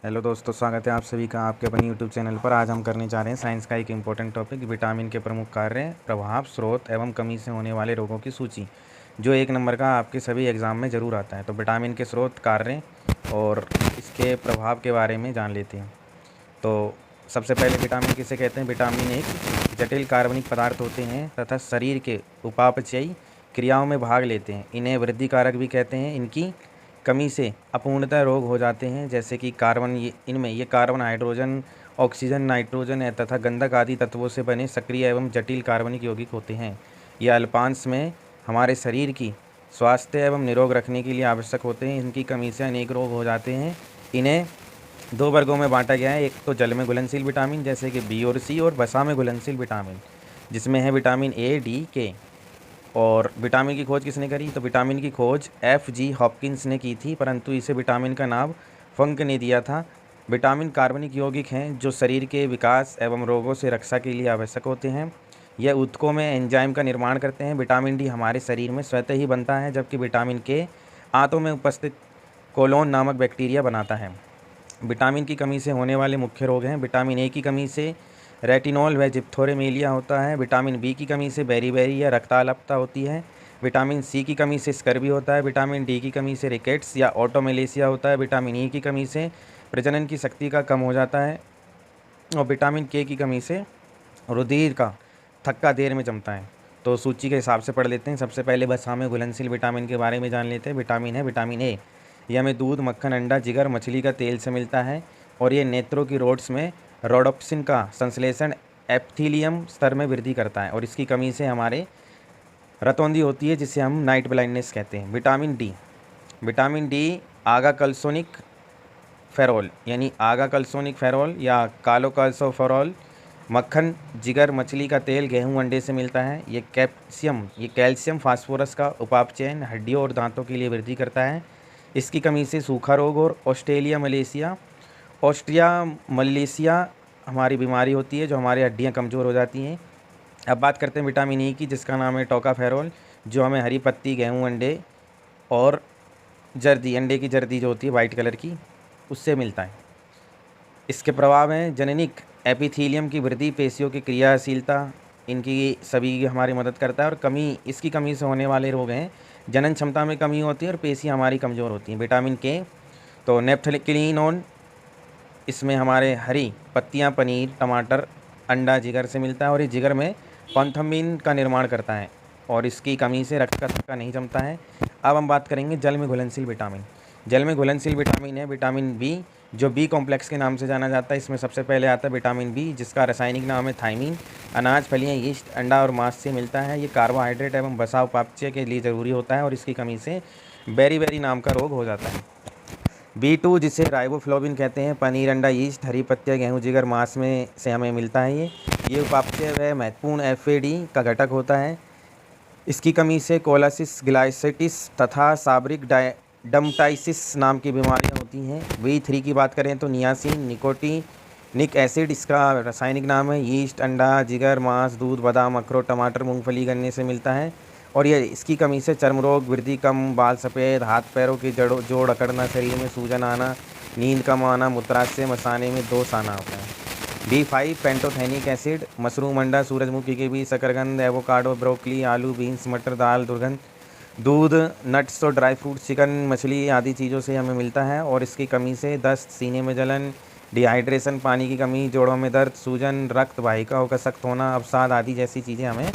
Hello दोस्तों, स्वागत है आप सभी का आपके अपने यूट्यूब चैनल पर। आज हम करने जा रहे हैं साइंस का एक इम्पोर्टेंट टॉपिक, विटामिन के प्रमुख कार्य, प्रभाव, स्रोत एवं कमी से होने वाले रोगों की सूची, जो 1 नंबर का आपके सभी एग्ज़ाम में ज़रूर आता है। तो विटामिन के स्रोत, कार्य और इसके प्रभाव के बारे में जान लेते हैं। तो सबसे पहले विटामिन किसे कहते हैं? विटामिन एक जटिल कार्बनिक पदार्थ होते हैं तथा शरीर के उपापचयी क्रियाओं में भाग लेते हैं। इन्हें वृद्धि कारक भी कहते हैं। इनकी कमी से अपूर्णता रोग हो जाते हैं, जैसे कि कार्बन, ये कार्बन, हाइड्रोजन, ऑक्सीजन, नाइट्रोजन तथा गंधक आदि तत्वों से बने सक्रिय एवं जटिल कार्बनिक यौगिक होते हैं। ये अल्पांश में हमारे शरीर की स्वास्थ्य एवं निरोग रखने के लिए आवश्यक होते हैं। इनकी कमी से अनेक रोग हो जाते हैं। इन्हें 2 वर्गों में बांटा गया है। एक तो जल में घुलनशील विटामिन जैसे कि बी और सी, और वसा में घुलनशील विटामिन जिसमें है विटामिन ए, डी, के। और विटामिन की खोज किसने करी? तो विटामिन की खोज F.G. हॉपकिंस ने की थी, परंतु इसे विटामिन का नाम फंक ने दिया था। विटामिन कार्बनिक यौगिक हैं जो शरीर के विकास एवं रोगों से रक्षा के लिए आवश्यक होते हैं। यह ऊतकों में एंजाइम का निर्माण करते हैं। विटामिन डी हमारे शरीर में स्वतः ही बनता है, जबकि विटामिन के आंतों में उपस्थित कोलोन नामक बैक्टीरिया बनाता है। विटामिन की कमी से होने वाले मुख्य रोग हैं। विटामिन ए की कमी से रेटिनॉल व जिप्थोरेमेलिया होता है। विटामिन बी की कमी से बेरीबेरी या रक्ताल्पता होती है। विटामिन सी की कमी से स्कर्वी होता है। विटामिन डी की कमी से रिकेट्स या ऑटोमेलेसिया होता है। विटामिन ई की कमी से प्रजनन की शक्ति का कम हो जाता है। और विटामिन के की कमी से रुधिर का थक्का देर में जमता है। तो सूची के हिसाब से पढ़ लेते हैं। सबसे पहले बस हमें घुलनशील विटामिन के बारे में जान लेते हैं। विटामिन है विटामिन ए। यह हमें दूध, मक्खन, अंडा, जिगर, मछली का तेल से मिलता है और ये नेत्रों की रोड्स में रोडोप्सिन का संश्लेषण एप्थीलियम स्तर में वृद्धि करता है, और इसकी कमी से हमारे रतौंधी होती है, जिसे हम नाइट ब्लाइंडनेस कहते हैं। विटामिन डी आगाकल्सोनिक फेरोल यानी आगाकल्सोनिक फेरोल या कालोकाल्सोफेरॉल मक्खन, जिगर, मछली का तेल, गेहूं, अंडे से मिलता है। ये कैल्शियम फास्फोरस का उपापचयन हड्डियों और दांतों के लिए वृद्धि करता है। इसकी कमी से सूखा रोग और ऑस्ट्रिया मलेशिया हमारी बीमारी होती है, जो हमारी हड्डियां कमज़ोर हो जाती हैं। अब बात करते हैं विटामिन ई की, जिसका नाम है टोकाफेरोल, जो हमें हरी पत्ती, गेहूं, अंडे और जर्दी, अंडे की जर्दी जो होती है वाइट कलर की, उससे मिलता है। इसके प्रभाव हैं जननिक एपिथीलियम की वृद्धि, पेशियों की क्रियाशीलता, इनकी सभी हमारी मदद करता है। और इसकी कमी से होने वाले रोग हैं जनन क्षमता में कमी होती है और पेशियाँ हमारी कमज़ोर होती हैं। विटामिन के तो नेफ्थलिनोन, इसमें हमारे हरी पत्तियां, पनीर, टमाटर, अंडा, जिगर से मिलता है और ये जिगर में पैंथोमिन का निर्माण करता है, और इसकी कमी से रक्त का थक्का नहीं जमता है। अब हम बात करेंगे जल में घुलनशील विटामिन। जल में घुलनशील विटामिन है विटामिन बी, जो बी कॉम्प्लेक्स के नाम से जाना जाता है। इसमें सबसे पहले आता है विटामिन बी, जिसका रासायनिक नाम है थायमीन। अनाज, फलियाँ, यीस्ट, अंडा और मांस से मिलता है। ये कार्बोहाइड्रेट एवं वसा उपापचय के लिए ज़रूरी होता है, और इसकी कमी से बेरी नाम का रोग हो जाता है। B2, जिसे राइबोफ्लोविन कहते हैं, पनीर, अंडा, यीस्ट, हरी पत्तियाँ, गेहूँ, जिगर, मांस में से हमें मिलता है। ये उपापचय व महत्वपूर्ण FAD का घटक होता है। इसकी कमी से कोलासिस, ग्लाइसेटिस तथा साबरिक डमटाइसिस नाम की बीमारियां होती हैं। B3 की बात करें तो नियासिन, निकोटिनिक एसिड, इसका रासायनिक नाम है। यीस्ट, अंडा, जिगर, मांस, दूध, बादाम, अखरोट, टमाटर, मूंगफली, गन्ने से मिलता है, और ये इसकी कमी से चर्म रोग, वृद्धि कम, बाल सफ़ेद, हाथ पैरों की जोड़ अकड़ना, शरीर में सूजन आना, नींद कम आना, मूत्राशय मसाने में दोष आना होता है। B5 पेंटोथेनिक एसिड, मशरूम, अंडा, सूरजमुखी के बीज, शकरकंद, एवोकाडो, ब्रोकली, आलू, बीन्स, मटर, दाल, दुर्गंध, दूध, नट्स और ड्राई फ्रूट, चिकन, मछली आदि चीज़ों से हमें मिलता है, और इसकी कमी से दस्त, सीने में जलन, डिहाइड्रेशन, पानी की कमी, जोड़ों में दर्द, सूजन, रक्त वाहिकाओं का सख्त होना, अवसाद आदि जैसी चीज़ें हमें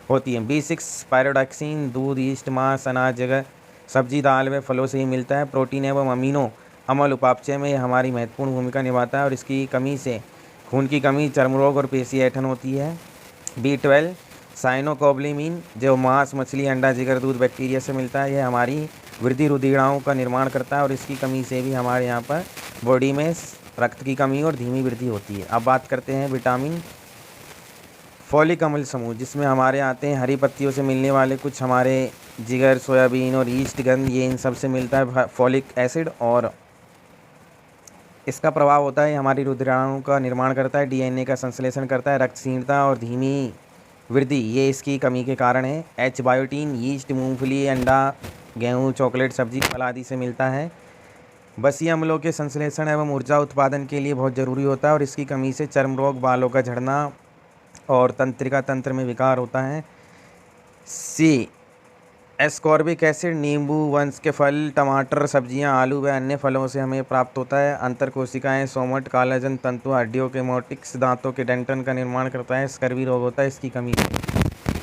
होती हैं। B6 पायरोडॉक्सिन, दूध, यीस्ट, मांस, अनाज, जगह, सब्जी, दाल व फलों से ही मिलता है। प्रोटीन एवं अमीनो अम्ल उपापचय में यह हमारी महत्वपूर्ण भूमिका निभाता है, और इसकी कमी से खून की कमी, चर्म रोग और पेशी ऐंठन होती है। B12 साइनोकोबालामिन, जो मांस, मछली, अंडा, जिगर, दूध, बैक्टीरिया से मिलता है। यह हमारी वृद्धि रुधिराओं का निर्माण करता है, और इसकी कमी से भी हमारे यहाँ पर बॉडी में रक्त की कमी और धीमी वृद्धि होती है। अब बात करते हैं विटामिन फॉलिक अम्ल समूह, जिसमें हमारे आते हैं हरी पत्तियों से मिलने वाले कुछ, हमारे जिगर, सोयाबीन और यीस्ट, गंध, ये इन सब से मिलता है फॉलिक एसिड, और इसका प्रभाव होता है हमारी रुधिराणुओं का निर्माण करता है, DNA का संश्लेषण करता है, रक्तहीनता और धीमी वृद्धि, ये इसकी कमी के कारण है। H बायोटीन, यीस्ट, मूंगफली, अंडा, गेहूँ, चॉकलेट, सब्जी, फल आदि से मिलता है। वसीय अम्लों के संश्लेषण एवं ऊर्जा उत्पादन के लिए बहुत ज़रूरी होता है और इसकी कमी से चर्म रोग, बालों का झड़ना और तंत्रिका तंत्र में विकार होता है। सी, एस्कॉर्बिक एसिड नींबू वंश के फल, टमाटर, सब्जियां, आलू व अन्य फलों से हमें प्राप्त होता है। अंतर कोशिकाएं, सोमट, कालाजन तंतु, हड्डियों के मोटिक्स, दांतों के डेंटन का निर्माण करता है। स्कर्वी रोग होता है इसकी कमी से।